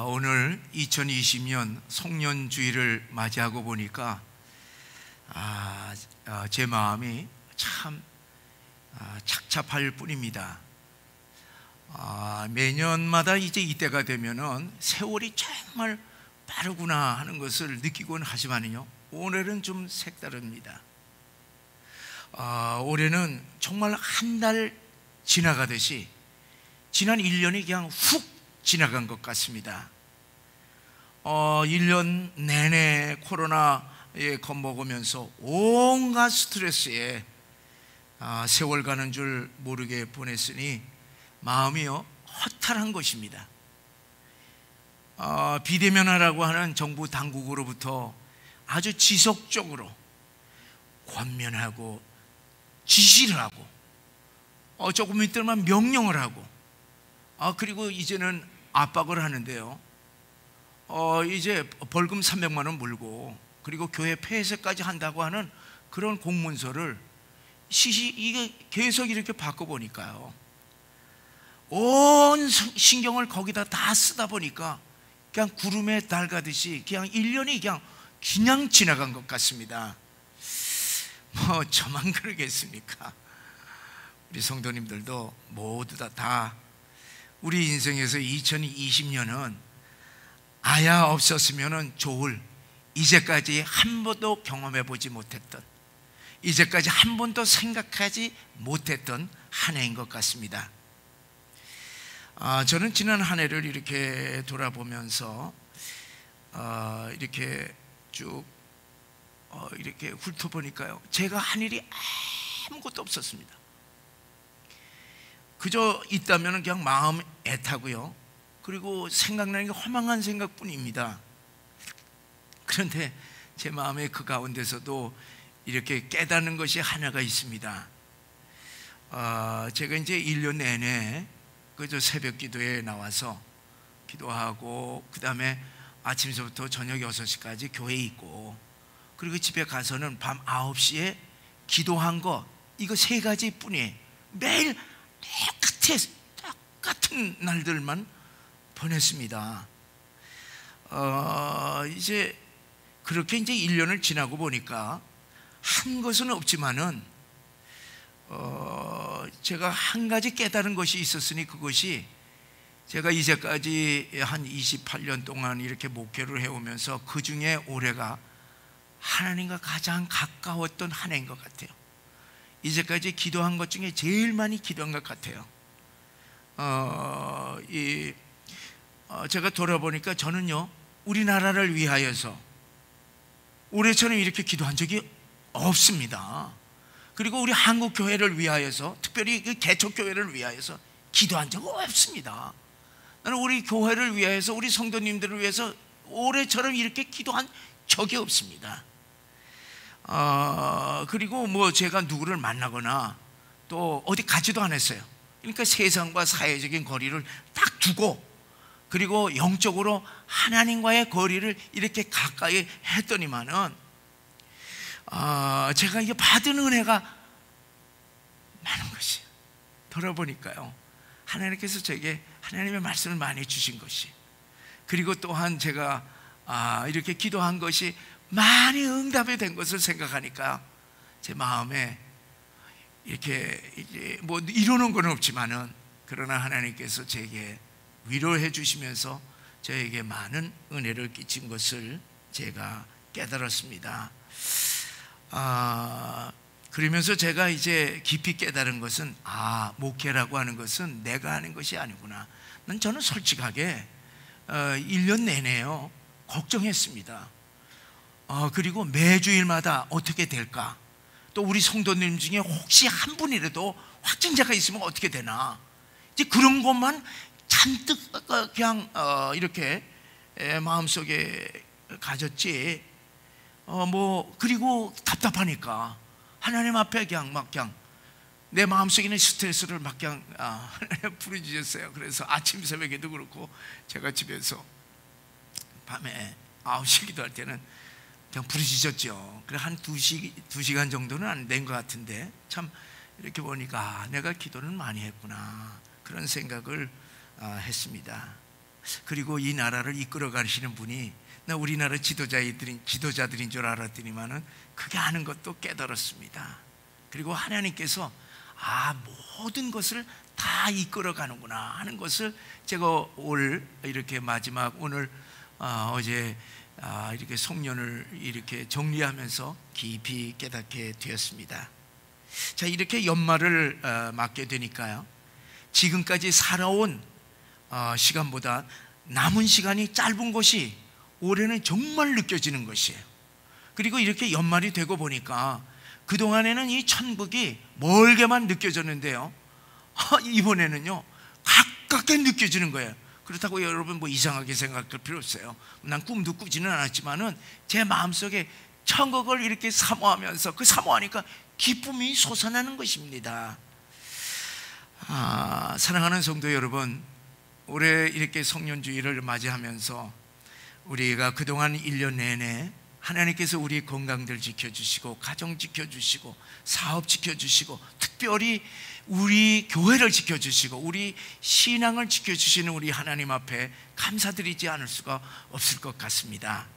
오늘 2020년 송년주일을 맞이하고 보니까 제 마음이 참 착잡할 뿐입니다. 매년마다 이제 이때가 되면은 세월이 정말 빠르구나 하는 것을 느끼곤 하지만요, 오늘은 좀 색다릅니다. 올해는 정말 한 달 지나가듯이 지난 1년이 그냥 훅 지나간 것 같습니다. 1년 내내 코로나에 겁먹으면서 온갖 스트레스에 세월 가는 줄 모르게 보냈으니 마음이요 허탈한 것입니다. 비대면하라고 하는 정부 당국으로부터 아주 지속적으로 권면하고 지시를 하고 조금 있더만 명령을 하고 그리고 이제는 압박을 하는데요, 이제 벌금 300만 원 물고 그리고 교회 폐쇄까지 한다고 하는 그런 공문서를 이게 계속 이렇게 바꿔보니까요, 온 신경을 거기다 다 쓰다 보니까 그냥 구름에 달 가듯이 그냥 1년이 그냥 지나간 것 같습니다. 저만 그러겠습니까? 우리 성도님들도 모두 다 우리 인생에서 2020년은 아야 없었으면 좋을, 이제까지 한 번도 경험해 보지 못했던, 이제까지 한 번도 생각하지 못했던 한 해인 것 같습니다. 저는 지난 한 해를 이렇게 돌아보면서 이렇게 쭉 이렇게 훑어보니까요, 제가 한 일이 아무것도 없었습니다. 그저 있다면 그냥 마음 애타고요, 그리고 생각나는 게 허망한 생각뿐입니다. 그런데 제 마음의 그 가운데서도 이렇게 깨닫는 것이 하나가 있습니다. 제가 이제 1년 내내 그저 새벽 기도에 나와서 기도하고, 그 다음에 아침서부터 저녁 6시까지 교회에 있고, 그리고 집에 가서는 밤 9시에 기도한 거, 이거 3가지 뿐이에요. 매일 똑같은 날들만 보냈습니다. 이제 그렇게 이제 1년을 지나고 보니까 한 것은 없지만은 제가 한 가지 깨달은 것이 있었으니, 그것이 제가 이제까지 한 28년 동안 이렇게 목회를 해오면서 그 중에 올해가 하나님과 가장 가까웠던 한 해인 것 같아요. 이제까지 기도한 것 중에 제일 많이 기도한 것 같아요. 제가 돌아보니까 저는요, 우리나라를 위하여서 올해처럼 이렇게 기도한 적이 없습니다. 그리고 우리 한국 교회를 위하여서, 특별히 그 개척교회를 위하여서 기도한 적은 없습니다. 나는 우리 교회를 위하여서, 우리 성도님들을 위해서 올해처럼 이렇게 기도한 적이 없습니다. 그리고 뭐 제가 누구를 만나거나 또 어디 가지도 않았어요. 그러니까 세상과 사회적인 거리를 딱 두고, 그리고 영적으로 하나님과의 거리를 이렇게 가까이 했더니만은 제가 이게 받은 은혜가 많은 것이, 돌아보니까요, 하나님께서 제게 하나님의 말씀을 많이 주신 것이, 그리고 또한 제가 이렇게 기도한 것이 많이 응답이 된 것을 생각하니까 제 마음에 이렇게 뭐 이루는 건 없지만은, 그러나 하나님께서 제게 위로해 주시면서 저에게 많은 은혜를 끼친 것을 제가 깨달았습니다. 그러면서 제가 이제 깊이 깨달은 것은, 목회라고 하는 것은 내가 하는 것이 아니구나. 저는 솔직하게 1년 내내요 걱정했습니다. 그리고 매주일마다 어떻게 될까, 또 우리 성도님 중에 혹시 한 분이라도 확진자가 있으면 어떻게 되나, 이제 그런 것만 잔뜩 그냥 이렇게 마음속에 가졌지. 그리고 답답하니까 하나님 앞에 그냥 내 마음속에 있는 스트레스를 그냥 풀어주셨어요. 그래서 아침 새벽에도 그렇고, 제가 집에서 밤에 9시 기도할 때는 그냥 부르짖었죠. 그래 한 2시간 정도는 안 된 것 같은데, 참 이렇게 보니까 내가 기도는 많이 했구나, 그런 생각을 했습니다. 그리고 이 나라를 이끌어 가시는 분이 나 우리나라 지도자들인 줄 알았더니만은 그게 아는 것도 깨달았습니다. 그리고 하나님께서 모든 것을 다 이끌어 가는구나 하는 것을 제가 올 이렇게 마지막 오늘 어제 이렇게 송년을 이렇게 정리하면서 깊이 깨닫게 되었습니다. 자, 이렇게 연말을 맞게 되니까요, 지금까지 살아온 시간보다 남은 시간이 짧은 것이 올해는 정말 느껴지는 것이에요. 그리고 이렇게 연말이 되고 보니까 그동안에는 이 천국이 멀게만 느껴졌는데요, 이번에는요 가깝게 느껴지는 거예요. 그렇다고 여러분 뭐 이상하게 생각할 필요 없어요. 난 꿈도 꾸지는 않았지만은 제 마음속에 천국을 이렇게 사모하면서 사모하니까 기쁨이 솟아나는 것입니다. 사랑하는 성도 여러분, 올해 이렇게 성년주의를 맞이하면서 우리가 그동안 1년 내내 하나님께서 우리 건강들 지켜주시고 가정 지켜주시고 사업 지켜주시고 특별히 우리 교회를 지켜주시고 우리 신앙을 지켜주시는 우리 하나님 앞에 감사드리지 않을 수가 없을 것 같습니다.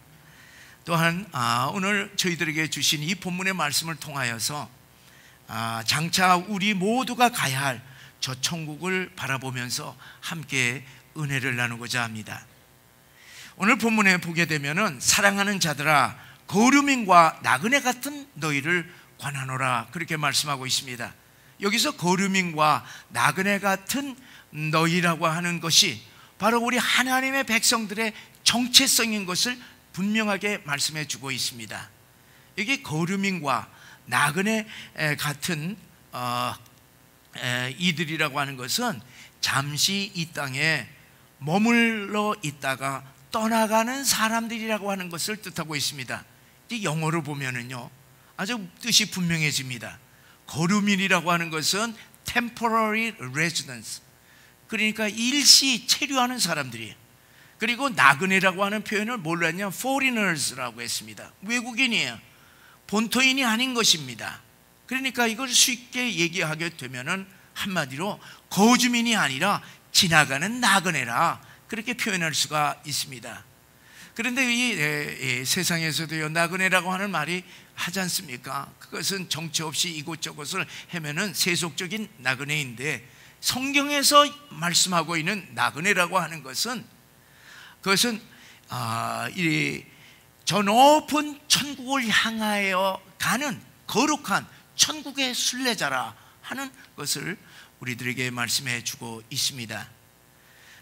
또한 오늘 저희들에게 주신 이 본문의 말씀을 통하여서 장차 우리 모두가 가야 할 저 천국을 바라보면서 함께 은혜를 나누고자 합니다. 오늘 본문에 보게 되면은 사랑하는 자들아 거류민과 나그네 같은 너희를 관하노라 그렇게 말씀하고 있습니다. 여기서 거류민과 나그네 같은 너희라고 하는 것이 바로 우리 하나님의 백성들의 정체성인 것을 분명하게 말씀해 주고 있습니다. 이게 거류민과 나그네 같은 이들이라고 하는 것은 잠시 이 땅에 머물러 있다가 떠나가는 사람들이라고 하는 것을 뜻하고 있습니다. 영어로 보면은요 아주 뜻이 분명해집니다. 거류민이라고 하는 것은 temporary residence, 그러니까 일시 체류하는 사람들이에요. 그리고 나그네라고 하는 표현을 뭘로 했냐, foreigners라고 했습니다. 외국인이에요. 본토인이 아닌 것입니다. 그러니까 이걸 쉽게 얘기하게 되면은 한마디로 거주민이 아니라 지나가는 나그네라 그렇게 표현할 수가 있습니다. 그런데 이 세상에서도요 나그네라고 하는 말이 하지 않습니까? 그것은 정체 없이 이곳저곳을 헤매는 세속적인 나그네인데, 성경에서 말씀하고 있는 나그네라고 하는 것은 그것은 저 높은 천국을 향하여 가는 거룩한 천국의 순례자라 하는 것을 우리들에게 말씀해 주고 있습니다.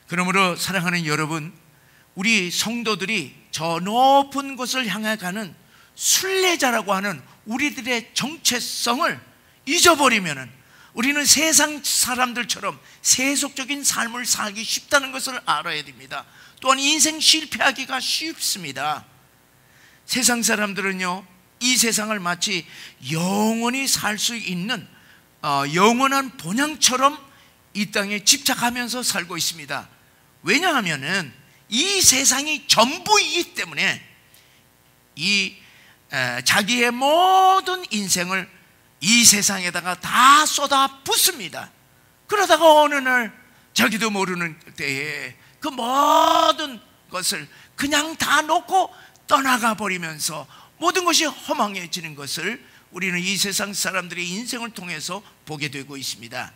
그러므로 사랑하는 여러분, 우리 성도들이 저 높은 곳을 향해 가는 순례자라고 하는 우리들의 정체성을 잊어버리면은 우리는 세상 사람들처럼 세속적인 삶을 살기 쉽다는 것을 알아야 됩니다. 또한 인생 실패하기가 쉽습니다. 세상 사람들은요 이 세상을 마치 영원히 살 수 있는 영원한 본향처럼 이 땅에 집착하면서 살고 있습니다. 왜냐하면은 이 세상이 전부이기 때문에 자기의 모든 인생을 이 세상에다가 다 쏟아 붓습니다. 그러다가 어느 날 자기도 모르는 때에 그 모든 것을 그냥 다 놓고 떠나가 버리면서 모든 것이 허망해지는 것을 우리는 이 세상 사람들의 인생을 통해서 보게 되고 있습니다.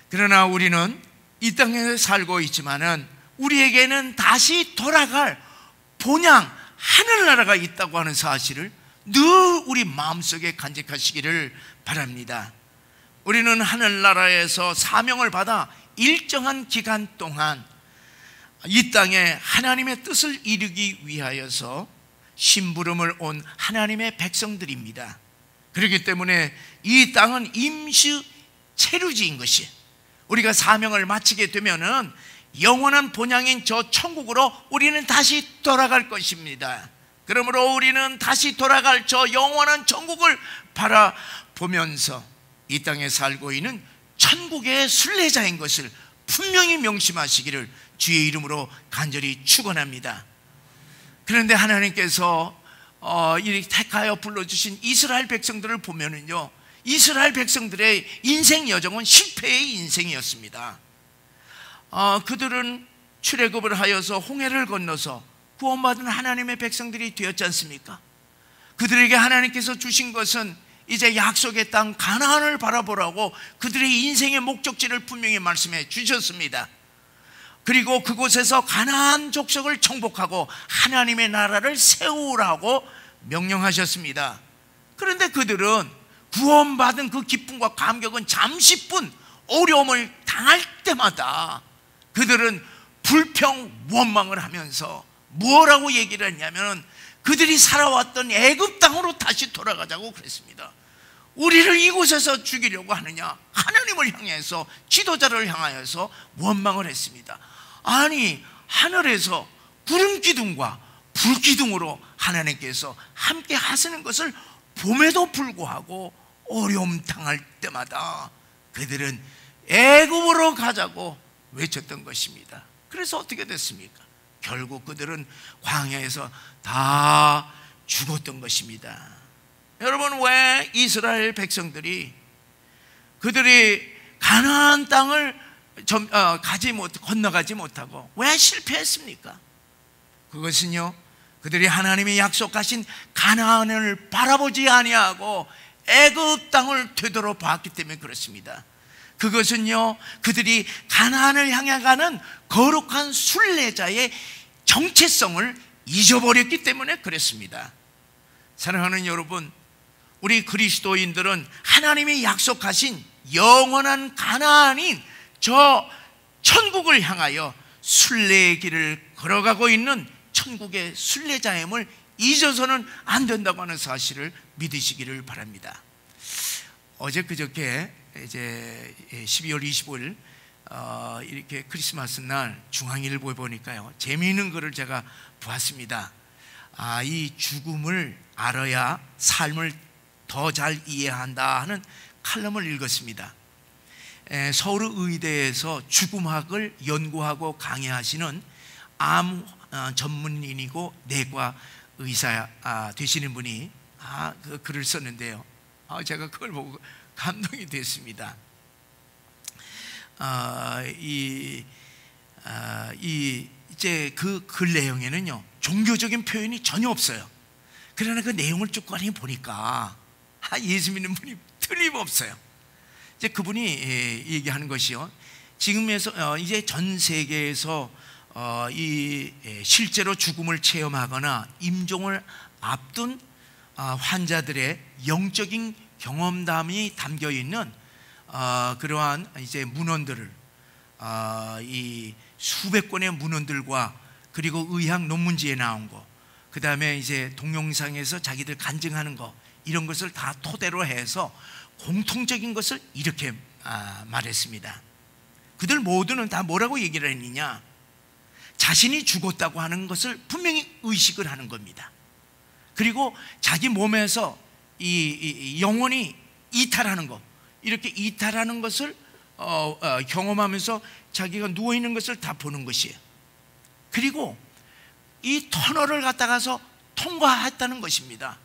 그러나 우리는 이 땅에 살고 있지만은 우리에게는 다시 돌아갈 본향 하늘나라가 있다고 하는 사실을 늘 우리 마음속에 간직하시기를 바랍니다. 우리는 하늘나라에서 사명을 받아 일정한 기간 동안 이 땅에 하나님의 뜻을 이루기 위하여서 심부름을 온 하나님의 백성들입니다. 그렇기 때문에 이 땅은 임시 체류지인 것이, 우리가 사명을 마치게 되면은 영원한 본향인 저 천국으로 우리는 다시 돌아갈 것입니다. 그러므로 우리는 다시 돌아갈 저 영원한 천국을 바라보면서 이 땅에 살고 있는 천국의 순례자인 것을 분명히 명심하시기를 주의 이름으로 간절히 축원합니다. 그런데 하나님께서 이렇게 택하여 불러주신 이스라엘 백성들을 보면은요 이스라엘 백성들의 인생 여정은 실패의 인생이었습니다. 그들은 출애굽을 하여서 홍해를 건너서 구원받은 하나님의 백성들이 되었지 않습니까? 그들에게 하나님께서 주신 것은 이제 약속의 땅 가나안을 바라보라고 그들의 인생의 목적지를 분명히 말씀해 주셨습니다. 그리고 그곳에서 가나안 족속을 정복하고 하나님의 나라를 세우라고 명령하셨습니다. 그런데 그들은 구원받은 그 기쁨과 감격은 잠시뿐 어려움을 당할 때마다 그들은 불평 원망을 하면서 뭐라고 얘기를 했냐면 그들이 살아왔던 애굽 땅으로 다시 돌아가자고 그랬습니다. 우리를 이곳에서 죽이려고 하느냐, 하나님을 향해서, 지도자를 향하여서 원망을 했습니다. 아니, 하늘에서 구름 기둥과 불 기둥으로 하나님께서 함께 하시는 것을 봄에도 불구하고 어려움 당할 때마다 그들은 애굽으로 가자고 외쳤던 것입니다. 그래서 어떻게 됐습니까? 결국 그들은 광야에서 다 죽었던 것입니다. 여러분, 왜 이스라엘 백성들이 그들이 가나안 땅을 건너가지 못하고 왜 실패했습니까? 그것은요, 그들이 하나님이 약속하신 가나안을 바라보지 아니하고 애굽 땅을 되돌아봤기 때문에 그렇습니다. 그것은요, 그들이 가나안을 향해 가는 거룩한 순례자의 정체성을 잊어버렸기 때문에 그랬습니다. 사랑하는 여러분, 우리 그리스도인들은 하나님이 약속하신 영원한 가나안인 저 천국을 향하여 순례의 길을 걸어가고 있는 천국의 순례자임을 잊어서는 안 된다고 하는 사실을 믿으시기를 바랍니다. 어제 그저께 이제 12월 25일 이렇게 크리스마스 날 중앙일보에 보니까요, 재미있는 글을 제가 보았습니다. 이 죽음을 알아야 삶을 더 잘 이해한다 하는 칼럼을 읽었습니다. 서울의대에서 죽음학을 연구하고 강의하시는 암 전문인이고 내과 의사 되시는 분이 그 글을 썼는데요, 제가 그걸 보고 감동이 됐습니다. 이제 그 글 내용에는요, 종교적인 표현이 전혀 없어요. 그러나 그 내용을 쭉 보니까 예수 믿는 분이 틀림없어요. 이제 그분이 얘기하는 것이요, 지금에서 이제 전 세계에서 실제로 죽음을 체험하거나 임종을 앞둔 환자들의 영적인 경험담이 담겨 있는 그러한 이제 문헌들을 이 수백 권의 문헌들과 그리고 의학 논문지에 나온 거, 그 다음에 이제 동영상에서 자기들 간증하는 거, 이런 것을 다 토대로 해서 공통적인 것을 이렇게 말했습니다. 그들 모두는 다 뭐라고 얘기를 했느냐, 자신이 죽었다고 하는 것을 분명히 의식을 하는 겁니다. 그리고 자기 몸에서 이 영혼이 이탈하는 것, 이렇게 이탈하는 것을 경험하면서 자기가 누워있는 것을 다 보는 것이에요. 그리고 이 터널을 갔다가서 통과했다는 것입니다.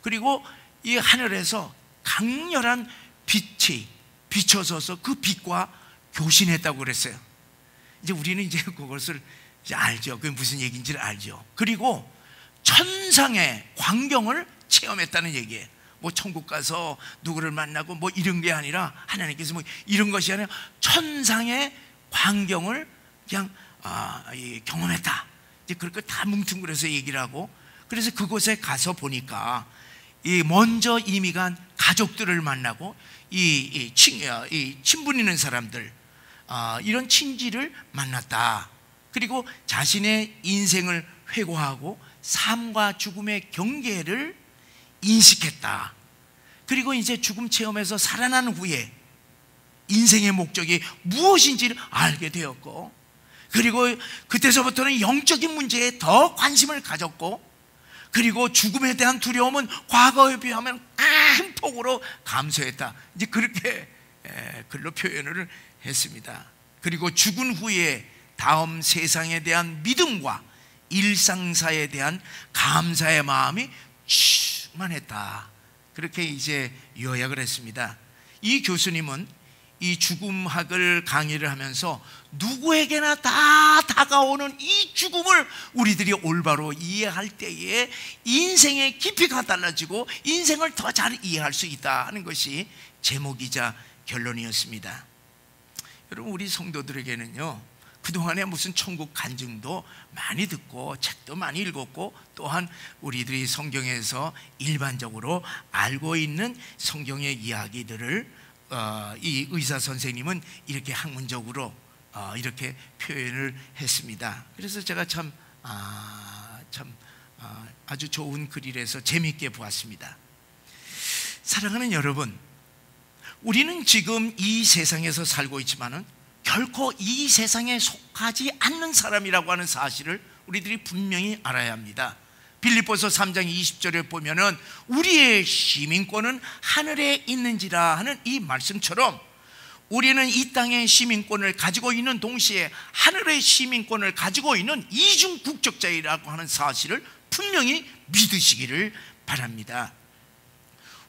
그리고 이 하늘에서 강렬한 빛이 비춰서서 그 빛과 교신했다고 그랬어요. 이제 우리는 이제 그것을 이제 알죠. 그게 무슨 얘기인지를 알죠. 그리고 천상의 광경을 체험했다는 얘기예요. 뭐 천국 가서 누구를 만나고 뭐 이런 게 아니라, 하나님께서 뭐 이런 것이 아니라 천상의 광경을 그냥 경험했다. 이제 그렇게 다 뭉뚱그려서 얘기를 하고, 그래서 그곳에 가서 보니까 먼저 이미 간 가족들을 만나고 친분 있는 사람들, 이런 친지를 만났다. 그리고 자신의 인생을 회고하고 삶과 죽음의 경계를 인식했다. 그리고 이제 죽음 체험에서 살아난 후에 인생의 목적이 무엇인지를 알게 되었고, 그리고 그때서부터는 영적인 문제에 더 관심을 가졌고, 그리고 죽음에 대한 두려움은 과거에 비하면 큰 폭으로 감소했다. 이제 그렇게 글로 표현을 했습니다. 그리고 죽은 후에 다음 세상에 대한 믿음과 일상사에 대한 감사의 마음이 충만했다. 그렇게 이제 요약을 했습니다. 이 교수님은 이 죽음학을 강의를 하면서 누구에게나 다 다가오는 이 죽음을 우리들이 올바로 이해할 때에 인생의 깊이가 달라지고 인생을 더 잘 이해할 수 있다 하는 것이 제목이자 결론이었습니다. 여러분, 우리 성도들에게는요, 그동안에 무슨 천국 간증도 많이 듣고 책도 많이 읽었고, 또한 우리들이 성경에서 일반적으로 알고 있는 성경의 이야기들을 이 의사 선생님은 이렇게 학문적으로 이렇게 표현을 했습니다. 그래서 제가 아주 좋은 글이라서 재미있게 보았습니다. 사랑하는 여러분, 우리는 지금 이 세상에서 살고 있지만은 결코 이 세상에 속하지 않는 사람이라고 하는 사실을 우리들이 분명히 알아야 합니다. 빌립보서 3장 20절에 보면은 우리의 시민권은 하늘에 있는지라 하는 이 말씀처럼 우리는 이 땅의 시민권을 가지고 있는 동시에 하늘의 시민권을 가지고 있는 이중 국적자이라고 하는 사실을 분명히 믿으시기를 바랍니다.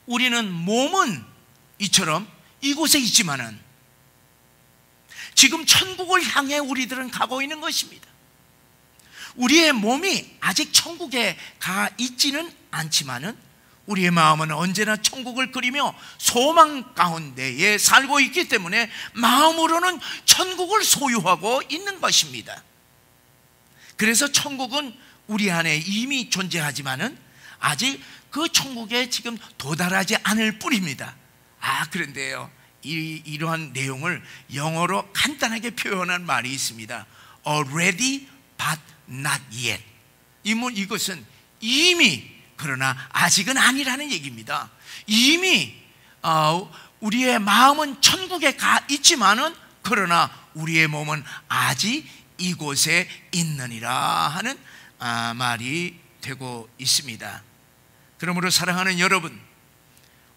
우리는 몸은 이처럼 이곳에 있지만은 지금 천국을 향해 우리들은 가고 있는 것입니다. 우리의 몸이 아직 천국에 가 있지는 않지만은 우리의 마음은 언제나 천국을 그리며 소망 가운데에 살고 있기 때문에 마음으로는 천국을 소유하고 있는 것입니다. 그래서 천국은 우리 안에 이미 존재하지만은 아직 그 천국에 지금 도달하지 않을 뿐입니다. 그런데요, 이러한 내용을 영어로 간단하게 표현한 말이 있습니다. Already but not yet. 이것은 이미 그러나 아직은 아니라는 얘기입니다. 이미 우리의 마음은 천국에 가 있지만은 그러나 우리의 몸은 아직 이곳에 있느니라 하는 말이 되고 있습니다. 그러므로 사랑하는 여러분,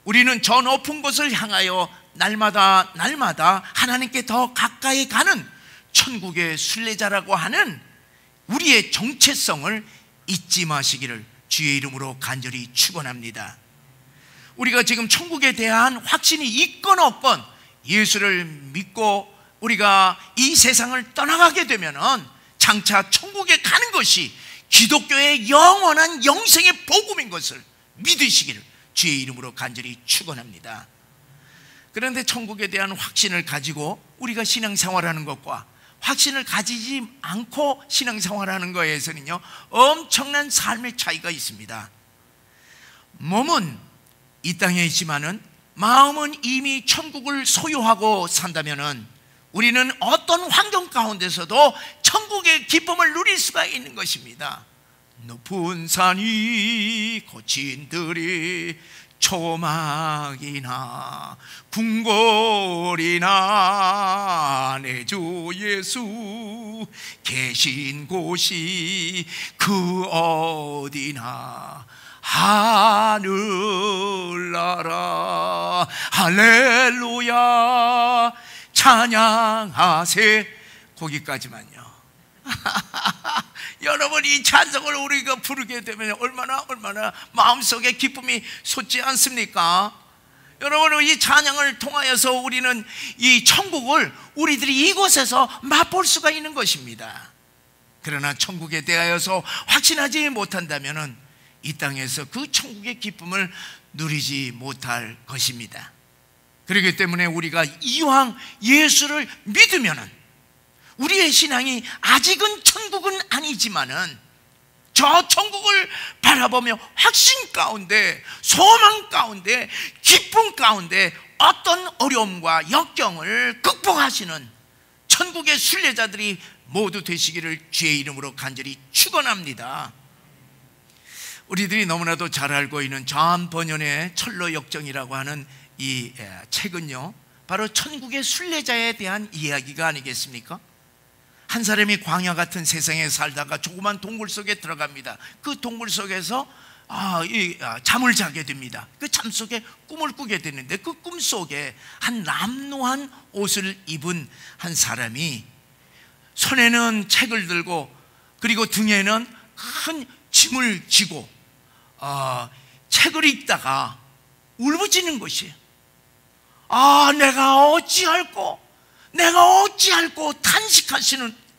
우리는 저 높은 곳을 향하여 날마다 하나님께 더 가까이 가는 천국의 순례자라고 하는 우리의 정체성을 잊지 마시기를 주의 이름으로 간절히 축원합니다. 우리가 지금 천국에 대한 확신이 있건 없건 예수를 믿고 우리가 이 세상을 떠나가게 되면은 장차 천국에 가는 것이 기독교의 영원한 영생의 복음인 것을 믿으시기를 주의 이름으로 간절히 축원합니다. 그런데 천국에 대한 확신을 가지고 우리가 신앙생활하는 것과 확신을 가지지 않고 신앙생활하는 것에서는요, 엄청난 삶의 차이가 있습니다. 몸은 이 땅에 있지만은 마음은 이미 천국을 소유하고 산다면은 우리는 어떤 환경 가운데서도 천국의 기쁨을 누릴 수가 있는 것입니다. 높은 산이 거친 들이 초막이나 궁궐이나 내 주 예수 계신 곳이 그 어디나 하늘나라 할렐루야 찬양하세. 거기까지만요. 여러분, 이 찬송을 우리가 부르게 되면 얼마나 마음속에 기쁨이 솟지 않습니까? 여러분, 이 찬양을 통하여서 우리는 이 천국을 우리들이 이곳에서 맛볼 수가 있는 것입니다. 그러나 천국에 대하여서 확신하지 못한다면 이 땅에서 그 천국의 기쁨을 누리지 못할 것입니다. 그렇기 때문에 우리가 이왕 예수를 믿으면 우리의 신앙이 아직은 천국은 아니지만은 저 천국을 바라보며 확신 가운데, 소망 가운데, 기쁨 가운데 어떤 어려움과 역경을 극복하시는 천국의 순례자들이 모두 되시기를 주의 이름으로 간절히 축원합니다. 우리들이 너무나도 잘 알고 있는 존 버년의 철로 역정이라고 하는 이 책은요, 바로 천국의 순례자에 대한 이야기가 아니겠습니까? 한 사람이 광야 같은 세상에 살다가 조그만 동굴 속에 들어갑니다. 그 동굴 속에서 잠을 자게 됩니다. 그 잠 속에 꿈을 꾸게 되는데 그 꿈 속에 한 남루한 옷을 입은 한 사람이 손에는 책을 들고 그리고 등에는 큰 짐을 지고 책을 읽다가 울부짖는 것이에요. 내가 어찌할꼬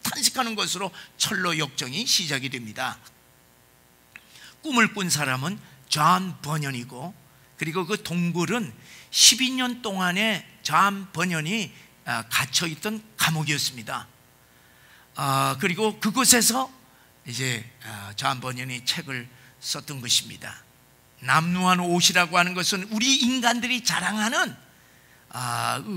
탄식하는 것으로 철로 역정이 시작이 됩니다. 꿈을 꾼 사람은 존 버년이고, 그리고 그 동굴은 12년 동안의 존 버년이 갇혀있던 감옥이었습니다. 그리고 그곳에서 이제 존 버년이 책을 썼던 것입니다. 남루한 옷이라고 하는 것은 우리 인간들이 자랑하는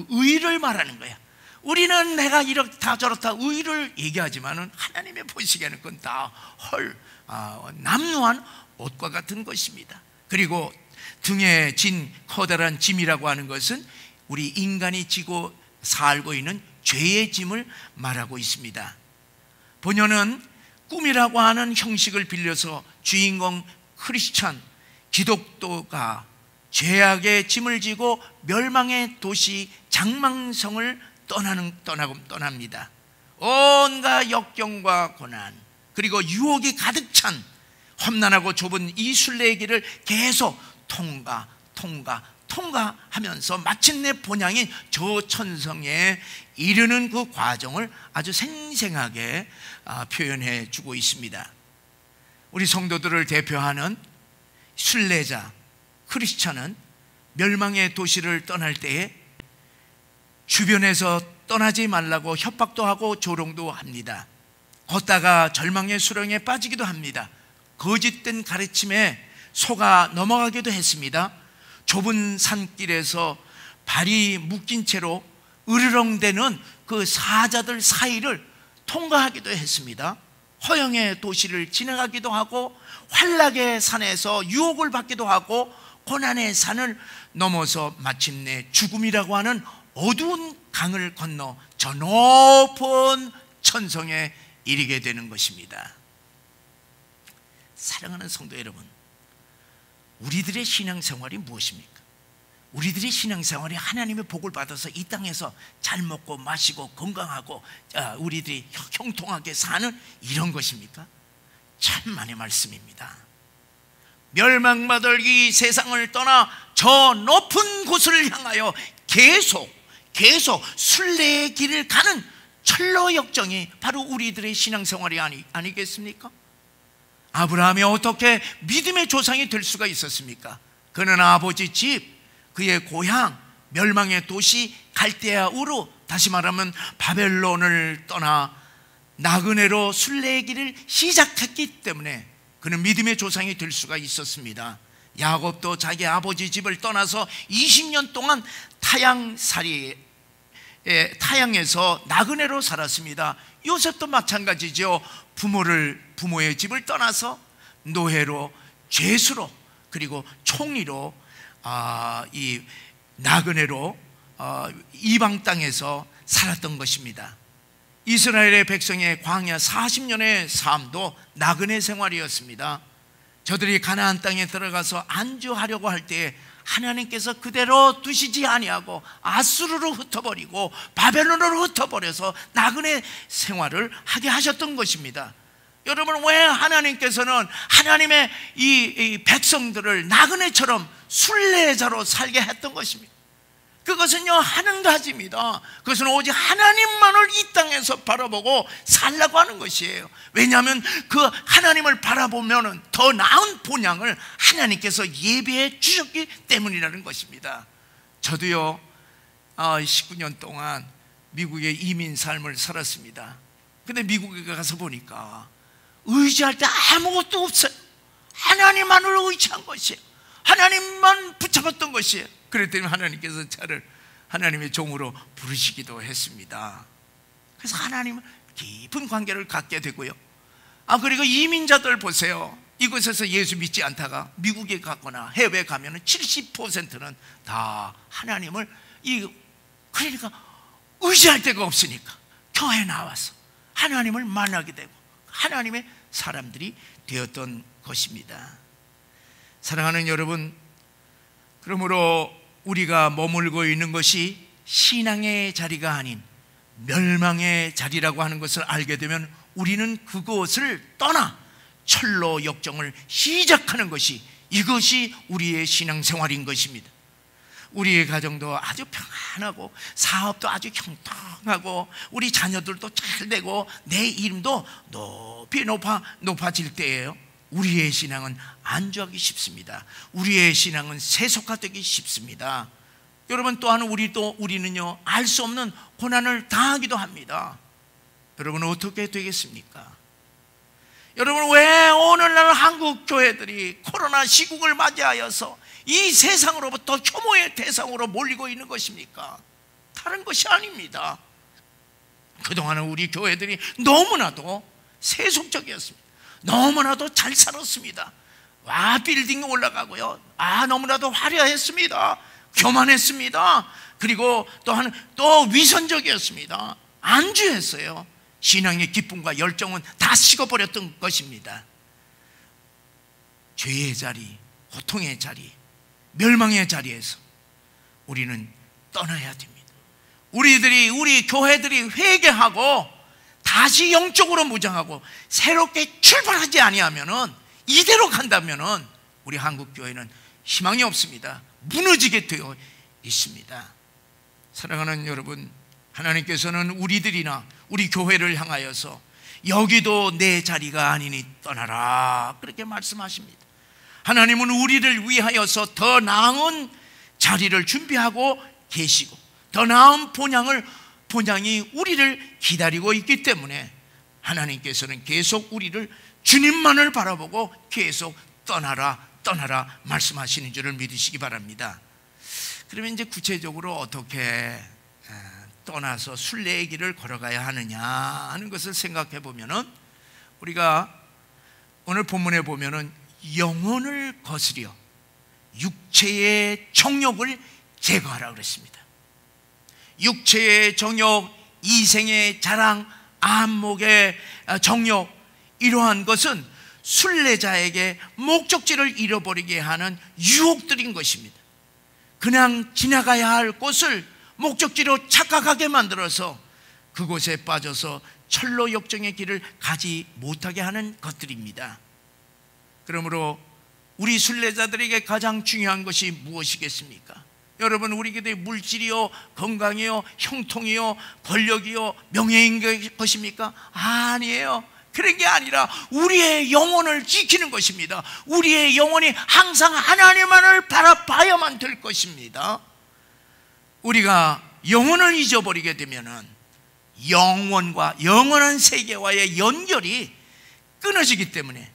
의를 말하는 거야. 우리는 내가 이렇다 저렇다 의를 얘기하지만은 하나님의 보시기에는 그건 다 남루한 옷과 같은 것입니다. 그리고 등에 진 커다란 짐이라고 하는 것은 우리 인간이 지고 살고 있는 죄의 짐을 말하고 있습니다. 본연은 꿈이라고 하는 형식을 빌려서 주인공 크리스찬 기독교가 죄악의 짐을 지고 멸망의 도시 장망성을 떠납니다. 온갖 역경과 고난, 그리고 유혹이 가득 찬 험난하고 좁은 이 순례의 길을 계속 통과하면서 마침내 본향인 저 천성에 이르는 그 과정을 아주 생생하게 표현해 주고 있습니다. 우리 성도들을 대표하는 순례자 크리스찬은 멸망의 도시를 떠날 때에 주변에서 떠나지 말라고 협박도 하고 조롱도 합니다. 걷다가 절망의 수렁에 빠지기도 합니다. 거짓된 가르침에 속아 넘어가기도 했습니다. 좁은 산길에서 발이 묶인 채로 으르렁대는 그 사자들 사이를 통과하기도 했습니다. 허영의 도시를 지나가기도 하고, 환락의 산에서 유혹을 받기도 하고, 고난의 산을 넘어서 마침내 죽음이라고 하는 어두운 강을 건너 저 높은 천성에 이르게 되는 것입니다. 사랑하는 성도 여러분, 우리들의 신앙생활이 무엇입니까? 우리들의 신앙생활이 하나님의 복을 받아서 이 땅에서 잘 먹고 마시고 건강하고 우리들이 형통하게 사는 이런 것입니까? 천만의 말씀입니다. 멸망받을 이 세상을 떠나 저 높은 곳을 향하여 계속 순례의 길을 가는 철로 역정이 바로 우리들의 신앙생활이 아니겠습니까? 아브라함이 어떻게 믿음의 조상이 될 수가 있었습니까? 그는 아버지 집, 그의 고향, 멸망의 도시 갈대아 우르, 다시 말하면 바벨론을 떠나 나그네로 순례의 길을 시작했기 때문에 그는 믿음의 조상이 될 수가 있었습니다. 야곱도 자기 아버지 집을 떠나서 20년 동안 타양에서 나그네로 살았습니다. 요셉도 마찬가지죠. 부모의 집을 떠나서 노예로, 죄수로, 그리고 총리로 이 나그네로 이방 땅에서 살았던 것입니다. 이스라엘의 백성의 광야 40년의 삶도 나그네 생활이었습니다. 저들이 가나안 땅에 들어가서 안주하려고 할 때에 하나님께서 그대로 두시지 아니하고 아수르로 흩어버리고 바벨론으로 흩어버려서 나그네 생활을 하게 하셨던 것입니다. 여러분, 왜 하나님께서는 하나님의 이 백성들을 나그네처럼 순례자로 살게 했던 것입니다? 그것은요, 한 가지입니다. 그것은 오직 하나님만을 이 땅에서 바라보고 살라고 하는 것이에요. 왜냐하면 그 하나님을 바라보면 더 나은 본향을 하나님께서 예비해 주셨기 때문이라는 것입니다. 저도요 19년 동안 미국의 이민 삶을 살았습니다. 근데 미국에 가서 보니까 의지할 때 아무것도 없어요. 하나님만을 의지한 것이에요. 하나님만 붙잡았던 것이에요. 그랬더니 하나님께서 저를 하나님의 종으로 부르시기도 했습니다. 그래서 하나님은 깊은 관계를 갖게 되고요. 그리고 이민자들 보세요. 이곳에서 예수 믿지 않다가 미국에 갔거나 해외에 가면 70%는 다 하나님을 그러니까 의지할 데가 없으니까 교회에 나와서 하나님을 만나게 되고 하나님의 사람들이 되었던 것입니다. 사랑하는 여러분, 그러므로 우리가 머물고 있는 것이 신앙의 자리가 아닌 멸망의 자리라고 하는 것을 알게 되면 우리는 그곳을 떠나 철로 역정을 시작하는 것이, 이것이 우리의 신앙생활인 것입니다. 우리의 가정도 아주 평안하고 사업도 아주 형통하고 우리 자녀들도 잘 되고 내 이름도 높이 높아질 때예요. 우리의 신앙은 안주하기 쉽습니다. 우리의 신앙은 세속화되기 쉽습니다. 여러분, 또한 우리는요, 알 수 없는 고난을 당하기도 합니다. 여러분, 어떻게 되겠습니까? 여러분, 왜 오늘날 한국 교회들이 코로나 시국을 맞이하여서 이 세상으로부터 혐오의 대상으로 몰리고 있는 것입니까? 다른 것이 아닙니다. 그동안은 우리 교회들이 너무나도 세속적이었습니다. 너무나도 잘 살았습니다. 빌딩이 올라가고요, 너무나도 화려했습니다. 교만했습니다. 그리고 또 위선적이었습니다. 안주했어요. 신앙의 기쁨과 열정은 다 식어버렸던 것입니다. 죄의 자리, 고통의 자리, 멸망의 자리에서 우리는 떠나야 됩니다. 우리 교회들이 회개하고 다시 영적으로 무장하고 새롭게 출발하지 아니하면은, 이대로 간다면은 우리 한국 교회는 희망이 없습니다. 무너지게 되어 있습니다. 사랑하는 여러분, 하나님께서는 우리들이나 우리 교회를 향하여서 여기도 내 자리가 아니니 떠나라, 그렇게 말씀하십니다. 하나님은 우리를 위하여서 더 나은 자리를 준비하고 계시고 더 나은 본향이 우리를 기다리고 있기 때문에 하나님께서는 계속 우리를 주님만을 바라보고 계속 떠나라 말씀하시는 줄을 믿으시기 바랍니다. 그러면 이제 구체적으로 어떻게 떠나서 순례의 길을 걸어가야 하느냐 하는 것을 생각해 보면은, 우리가 오늘 본문에 보면은 영혼을 거스려 육체의 정욕을 제거하라 그랬습니다. 육체의 정욕, 이생의 자랑, 안목의 정욕, 이러한 것은 순례자에게 목적지를 잃어버리게 하는 유혹들인 것입니다. 그냥 지나가야 할 곳을 목적지로 착각하게 만들어서 그곳에 빠져서 철로 역정의 길을 가지 못하게 하는 것들입니다. 그러므로 우리 순례자들에게 가장 중요한 것이 무엇이겠습니까? 여러분, 우리 교회의 물질이요, 건강이요, 형통이요, 권력이요, 명예인 것입니까? 아니에요. 그런 게 아니라 우리의 영혼을 지키는 것입니다. 우리의 영혼이 항상 하나님만을 바라봐야만 될 것입니다. 우리가 영혼을 잊어버리게 되면은 영원과 영원한 세계와의 연결이 끊어지기 때문에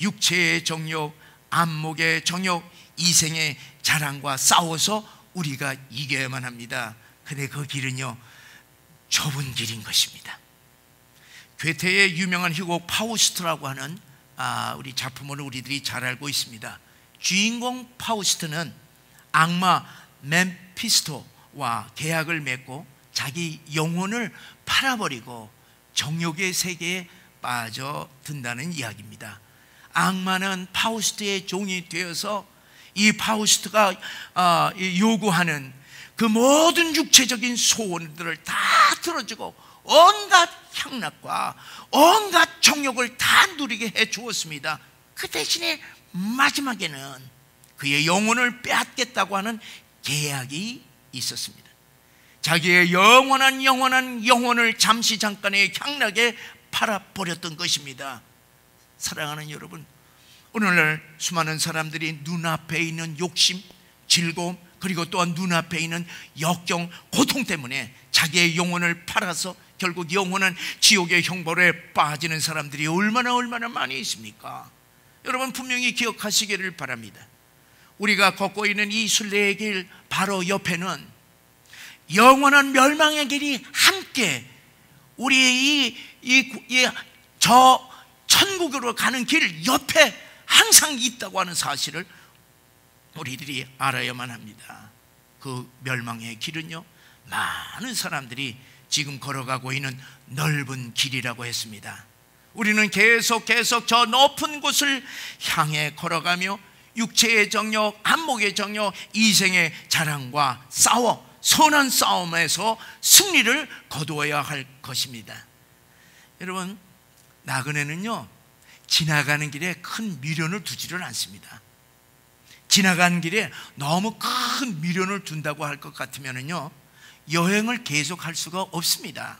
육체의 정욕, 안목의 정욕, 이생의 자랑과 싸워서 우리가 이겨야만 합니다. 근데 그 길은요, 좁은 길인 것입니다. 괴테의 유명한 희곡 파우스트라고 하는 우리 작품을 우리들이 잘 알고 있습니다. 주인공 파우스트는 악마 멤피스토와 계약을 맺고 자기 영혼을 팔아버리고 정욕의 세계에 빠져든다는 이야기입니다. 악마는 파우스트의 종이 되어서 이 파우스트가 요구하는 그 모든 육체적인 소원들을 다 들어주고 온갖 향락과 온갖 정욕을 다 누리게 해 주었습니다. 그 대신에 마지막에는 그의 영혼을 빼앗겠다고 하는 계약이 있었습니다. 자기의 영원한 영혼을 잠깐의 향락에 팔아버렸던 것입니다. 사랑하는 여러분, 오늘날 수많은 사람들이 눈앞에 있는 욕심, 즐거움, 그리고 또한 눈앞에 있는 역경, 고통 때문에 자기의 영혼을 팔아서 결국 영원한 지옥의 형벌에 빠지는 사람들이 얼마나 많이 있습니까? 여러분, 분명히 기억하시기를 바랍니다. 우리가 걷고 있는 이 순례의 길 바로 옆에는 영원한 멸망의 길이 함께 우리의 저 천국으로 가는 길 옆에 항상 있다고 하는 사실을 우리들이 알아야만 합니다. 그 멸망의 길은요, 많은 사람들이 지금 걸어가고 있는 넓은 길이라고 했습니다. 우리는 계속 저 높은 곳을 향해 걸어가며 육체의 정욕, 안목의 정욕, 이생의 자랑과 선한 싸움에서 승리를 거두어야 할 것입니다. 여러분, 나그네는요, 지나가는 길에 큰 미련을 두지를 않습니다. 지나가는 길에 너무 큰 미련을 둔다고 할 것 같으면요, 여행을 계속할 수가 없습니다.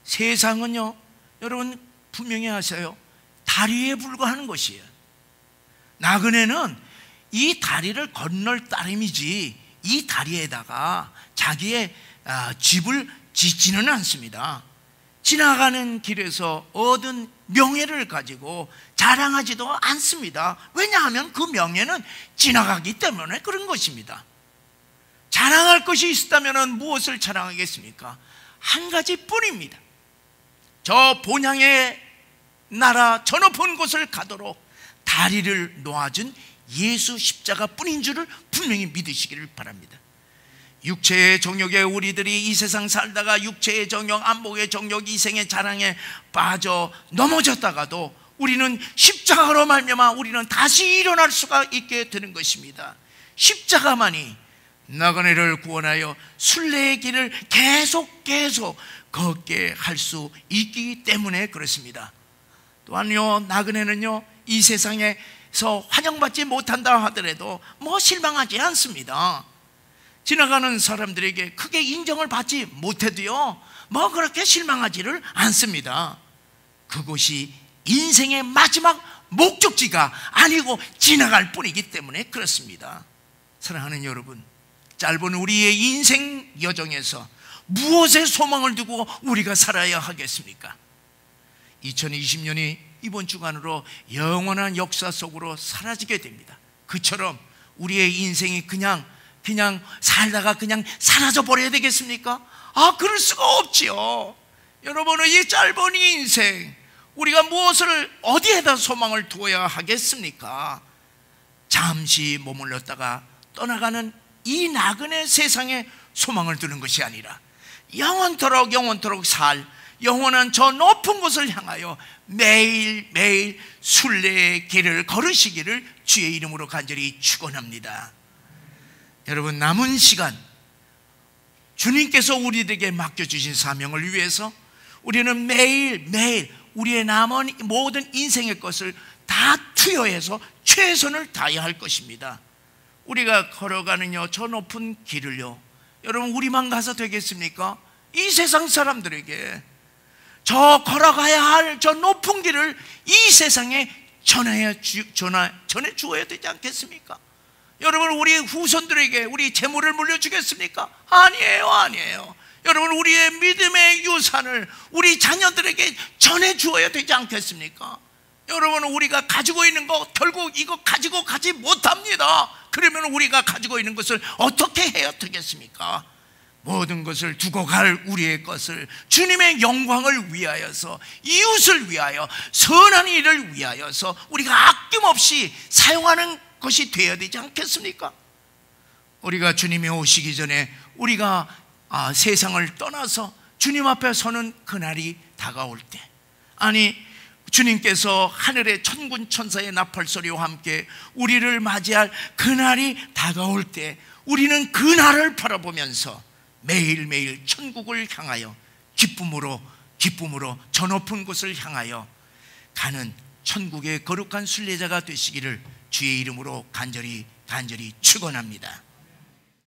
세상은요, 여러분 분명히 아세요. 다리에 불과하는 것이에요. 나그네는 이 다리를 건널 따름이지 이 다리에다가 자기의 집을 짓지는 않습니다. 지나가는 길에서 얻은 명예를 가지고 자랑하지도 않습니다. 왜냐하면 그 명예는 지나가기 때문에 그런 것입니다. 자랑할 것이 있었다면 무엇을 자랑하겠습니까? 한 가지뿐입니다. 저 본향의 나라 저 높은 곳을 가도록 다리를 놓아준 예수 십자가뿐인 줄을 분명히 믿으시기를 바랍니다. 육체의 정욕에 우리들이 이 세상 살다가 육체의 정욕, 안목의 정욕, 이생의 자랑에 빠져 넘어졌다가도 우리는 십자가로 말미암아 우리는 다시 일어날 수가 있게 되는 것입니다. 십자가만이 나그네를 구원하여 순례의 길을 계속 걷게 할 수 있기 때문에 그렇습니다. 또한요, 나그네는요, 이 세상에서 환영받지 못한다 하더라도 실망하지 않습니다. 지나가는 사람들에게 크게 인정을 받지 못해도요, 그렇게 실망하지를 않습니다. 그곳이 인생의 마지막 목적지가 아니고 지나갈 뿐이기 때문에 그렇습니다. 사랑하는 여러분, 짧은 우리의 인생 여정에서 무엇에 소망을 두고 우리가 살아야 하겠습니까? 2020년이 이번 주간으로 영원한 역사 속으로 사라지게 됩니다. 그처럼 우리의 인생이 그냥 살다가 그냥 사라져 버려야 되겠습니까? 그럴 수가 없지요. 여러분의 이 짧은 인생, 우리가 무엇을 어디에다 소망을 두어야 하겠습니까? 잠시 머물렀다가 떠나가는 이 나그네 세상에 소망을 두는 것이 아니라 영원토록 살 영원한 저 높은 곳을 향하여 매일매일 순례의 길을 걸으시기를 주의 이름으로 간절히 축원합니다. 여러분, 남은 시간 주님께서 우리에게 맡겨주신 사명을 위해서 우리는 매일매일 우리의 남은 모든 인생의 것을 다 투여해서 최선을 다해야 할 것입니다. 우리가 걸어가는 저 높은 길을요, 여러분 우리만 가서 되겠습니까? 이 세상 사람들에게 저 걸어가야 할 저 높은 길을 이 세상에 전해 주어야 되지 않겠습니까? 여러분, 우리 후손들에게 우리 재물을 물려주겠습니까? 아니에요. 여러분, 우리의 믿음의 유산을 우리 자녀들에게 전해 주어야 되지 않겠습니까? 여러분, 우리가 가지고 있는 거 결국 이거 가지고 가지 못합니다. 그러면 우리가 가지고 있는 것을 어떻게 해야 되겠습니까? 모든 것을 두고 갈 우리의 것을 주님의 영광을 위하여서, 이웃을 위하여, 선한 일을 위하여서 우리가 아낌없이 사용하는 것이 되어야 되지 않겠습니까? 우리가 주님이 오시기 전에 우리가 세상을 떠나서 주님 앞에 서는 그날이 다가올 때, 주님께서 하늘의 천군 천사의 나팔소리와 함께 우리를 맞이할 그날이 다가올 때, 우리는 그날을 바라보면서 매일매일 천국을 향하여 기쁨으로 저 높은 곳을 향하여 가는 천국의 거룩한 순례자가 되시기를 주의 이름으로 간절히 축원합니다.